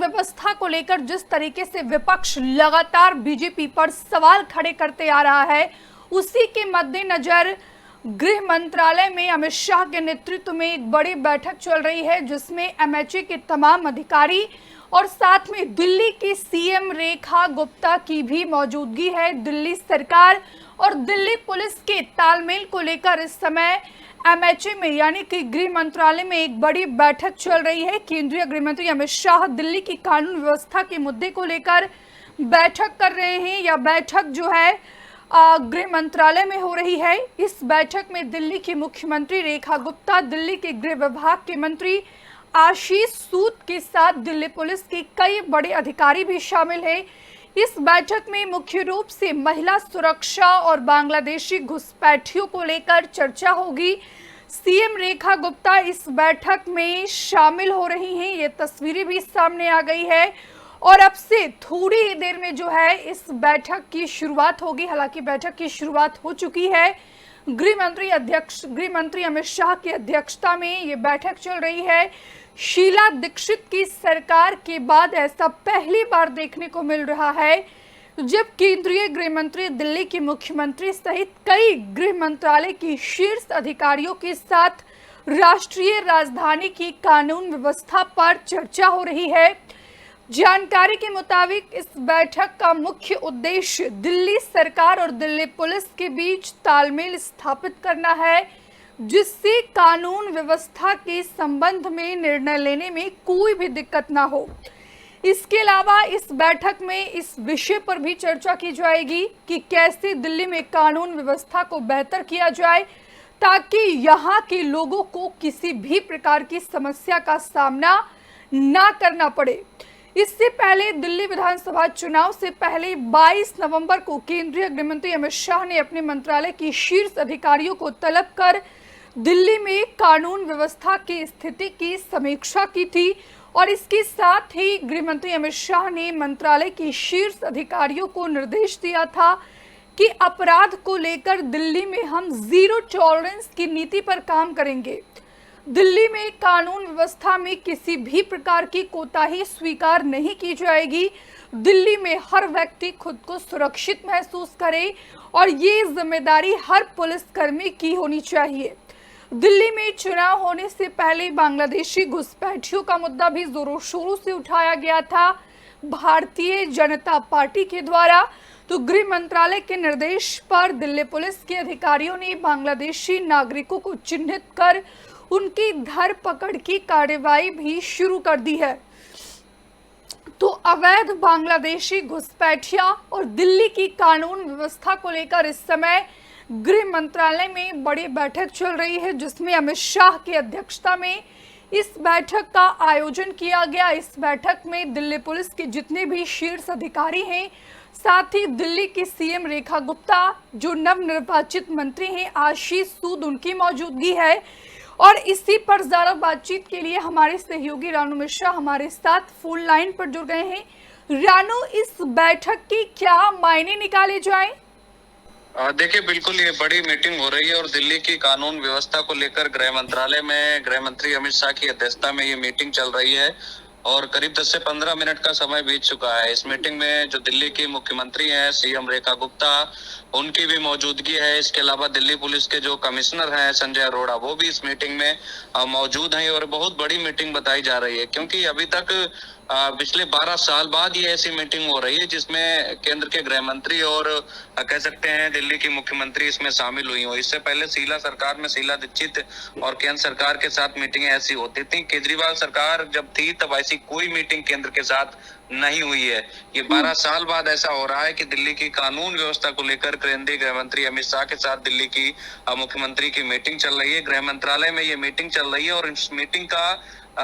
व्यवस्था को लेकर जिस तरीके से विपक्ष लगातार बीजेपी पर सवाल खड़े करते आ रहा है, उसी के मद्देनजर गृह मंत्रालय में अमित शाह के नेतृत्व में एक बड़ी बैठक चल रही है, जिसमें एमएचए के तमाम अधिकारी और साथ में दिल्ली की सीएम रेखा गुप्ता की भी मौजूदगी है। दिल्ली सरकार और दिल्ली पुलिस के तालमेल को लेकर इस समय एमएचए में यानी कि गृह मंत्रालय में एक बड़ी बैठक चल रही है। केंद्रीय गृह मंत्री अमित शाह दिल्ली की कानून व्यवस्था के मुद्दे को लेकर बैठक कर रहे हैं। यह बैठक जो है गृह मंत्रालय में हो रही है। इस बैठक में दिल्ली की मुख्यमंत्री रेखा गुप्ता, दिल्ली के गृह विभाग के मंत्री आशीष सूद के साथ दिल्ली पुलिस के कई बड़े अधिकारी भी शामिल हैं। इस बैठक में मुख्य रूप से महिला सुरक्षा और बांग्लादेशी घुसपैठियों को लेकर चर्चा होगी। सीएम रेखा गुप्ता इस बैठक में शामिल हो रही हैं। ये तस्वीरें भी सामने आ गई है और अब से थोड़ी ही देर में जो है इस बैठक की शुरुआत होगी। हालांकि बैठक की शुरुआत हो चुकी है। गृह मंत्री अमित शाह की अध्यक्षता में ये बैठक चल रही है। शीला दीक्षित की सरकार के बाद ऐसा पहली बार देखने को मिल रहा है जब केंद्रीय गृह मंत्री दिल्ली के मुख्यमंत्री सहित कई गृह मंत्रालय की शीर्ष अधिकारियों के साथ राष्ट्रीय राजधानी की कानून व्यवस्था पर चर्चा हो रही है। जानकारी के मुताबिक इस बैठक का मुख्य उद्देश्य दिल्ली सरकार और दिल्ली पुलिस के बीच तालमेल स्थापित करना है, जिससे कानून व्यवस्था के संबंध में निर्णय लेने में कोई भी दिक्कत ना हो। इसके अलावा इस बैठक में इस विषय पर भी चर्चा की जाएगी कि कैसे दिल्ली में कानून व्यवस्था को बेहतर किया जाए ताकि यहाँ के लोगों को किसी भी प्रकार की समस्या का सामना ना करना पड़े। इससे पहले दिल्ली विधानसभा चुनाव से पहले 22 नवंबर को केंद्रीय गृह मंत्री अमित शाह ने अपने मंत्रालय की शीर्ष अधिकारियों को तलब कर दिल्ली में कानून व्यवस्था की स्थिति की समीक्षा की थी और इसके साथ ही गृह मंत्री अमित शाह ने मंत्रालय की शीर्ष अधिकारियों को निर्देश दिया था कि अपराध को लेकर दिल्ली में हम जीरो टॉलरेंस की नीति पर काम करेंगे। दिल्ली में कानून व्यवस्था में किसी भी प्रकार की कोताही स्वीकार नहीं की जाएगी। दिल्ली में हर व्यक्ति खुद को सुरक्षित महसूस करे और ये जिम्मेदारी हर पुलिसकर्मी की होनी चाहिए। दिल्ली में चुनाव होने से पहले बांग्लादेशी घुसपैठियों का मुद्दा भी जोरों शोरों से उठाया गया था भारतीय जनता पार्टी के द्वारा। तो गृह मंत्रालय के निर्देश पर दिल्ली पुलिस के अधिकारियों ने बांग्लादेशी नागरिकों को चिन्हित कर उनकी धरपकड़ की कार्रवाई भी शुरू कर दी है। तो अवैध बांग्लादेशी घुसपैठिया और दिल्ली की कानून व्यवस्था को लेकर इस समय गृह मंत्रालय में बड़ी बैठक चल रही है, जिसमें अमित शाह की अध्यक्षता में इस बैठक का आयोजन किया गया। इस बैठक में दिल्ली पुलिस के जितने भी शीर्ष अधिकारी हैं, साथ ही दिल्ली की सीएम रेखा गुप्ता, जो नवनिर्वाचित मंत्री हैं आशीष सूद, उनकी मौजूदगी है। और इसी पर ज्यादा बातचीत के लिए हमारे सहयोगी रानू मिश्रा हमारे साथ फोन लाइन पर जुड़ गए हैं। रानू, इस बैठक के क्या मायने निकाले जाएं? देखिए, बिल्कुल ये बड़ी मीटिंग हो रही है और दिल्ली की कानून व्यवस्था को लेकर गृह मंत्रालय में गृह मंत्री अमित शाह की अध्यक्षता में ये मीटिंग चल रही है और करीब 10 से 15 मिनट का समय बीत चुका है। इस मीटिंग में जो दिल्ली की मुख्यमंत्री हैं सीएम रेखा गुप्ता, उनकी भी मौजूदगी है। इसके अलावा दिल्ली पुलिस के जो कमिश्नर हैं संजय अरोड़ा, वो भी इस मीटिंग में मौजूद हैं और बहुत बड़ी मीटिंग बताई जा रही है, क्योंकि अभी तक पिछले 12 साल बाद ये ऐसी मीटिंग हो रही है जिसमें केंद्र के गृह मंत्री और कह सकते हैं दिल्ली की मुख्यमंत्री इसमें शामिल हुई हो। इससे पहले शीला सरकार में शीला दीक्षित और केंद्र सरकार के साथ मीटिंगें ऐसी होती थी। केजरीवाल सरकार जब थी तब ऐसी कोई मीटिंग केंद्र के साथ नहीं हुई है। ये 12 साल बाद ऐसा हो रहा है कि दिल्ली की कानून व्यवस्था को लेकर केंद्रीय गृह मंत्री अमित शाह के साथ दिल्ली की मुख्यमंत्री की मीटिंग चल रही है। गृह मंत्रालय में ये मीटिंग चल रही है और इस मीटिंग का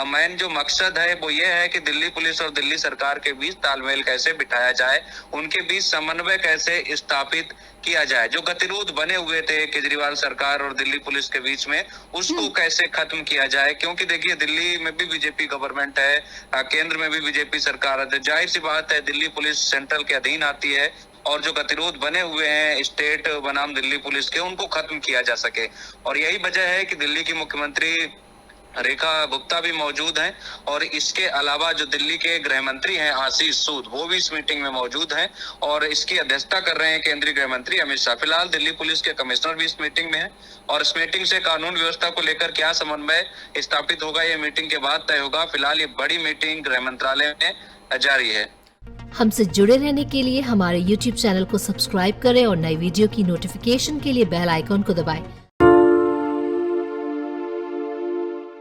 मेन जो मकसद है वो ये है कि दिल्ली पुलिस और दिल्ली सरकार के बीच तालमेल कैसे बिठाया जाए, उनके बीच समन्वय कैसे स्थापित किया जाए। जो गतिरोध बने हुए थे केजरीवाल सरकार और दिल्ली पुलिस के बीच में, उसको कैसे खत्म किया जाए। क्योंकि देखिए, दिल्ली में भी बीजेपी गवर्नमेंट है, केंद्र में भी बीजेपी सरकार है, जाहिर सी बात है दिल्ली पुलिस सेंट्रल के अधीन आती है और जो गतिरोध बने हुए हैं स्टेट बनाम दिल्ली पुलिस के, उनको खत्म किया जा सके। और यही वजह है कि दिल्ली की मुख्यमंत्री रेखा गुप्ता भी मौजूद हैं और इसके अलावा जो दिल्ली के गृह मंत्री हैं आशीष सूद, वो भी इस मीटिंग में मौजूद हैं और इसकी अध्यक्षता कर रहे हैं केंद्रीय गृह मंत्री अमित शाह। फिलहाल दिल्ली पुलिस के कमिश्नर भी इस मीटिंग में हैं और इस मीटिंग से कानून व्यवस्था को लेकर क्या समन्वय स्थापित होगा, ये मीटिंग के बाद तय होगा। फिलहाल ये बड़ी मीटिंग गृह मंत्रालय में जारी है। हमसे जुड़े रहने के लिए हमारे YouTube चैनल को सब्सक्राइब करें और नई वीडियो की नोटिफिकेशन के लिए बेल आइकॉन को दबाएं।